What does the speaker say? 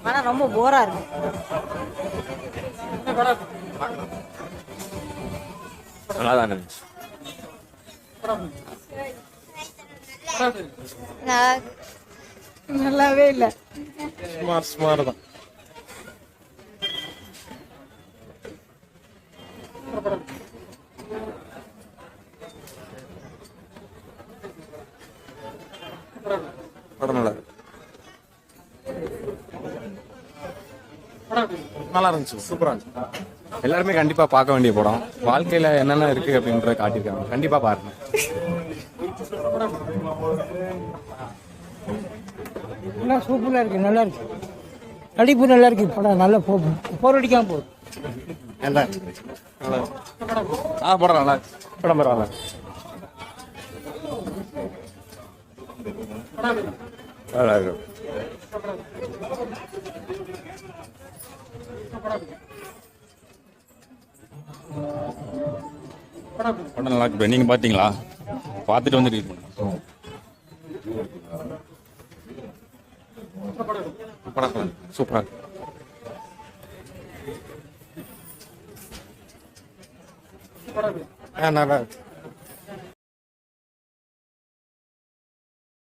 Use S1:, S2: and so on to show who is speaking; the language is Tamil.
S1: ஆனா ரொம்ப போரா இருக்கு.
S2: நல்லா தான் இருந்துச்சு.
S1: நல்லாவே இல்ல.
S2: சுமார் தான். படம் நல்லா இருக்கு. நல்லா இருந்துச்சு, சூப்பரா இருந்துச்சு. எல்லாருமே கண்டிப்பா பார்க்க வேண்டிய படம். வாழ்க்கையில என்னென்ன இருக்கு அப்படின்றத காட்டியிருக்காங்க. கண்டிப்பா பாருங்க.
S3: சூப்பரா இருக்கு, நல்லா இருக்கு. நடிப்பு நல்லா இருக்கு. படம் நல்லா போர் அடிக்காம போகுது.
S2: நல்லா படம் நல்லா இருக்கு. படம் பரவாயில்ல. நல்லா இருக்கு. படம் நல்லா இருக்கு. நீங்க பாத்தீங்களா? பார்த்துட்டு வந்துருக்கீங்க. படம் சூப்பரா இருக்கு. நல்லா இருக்கு.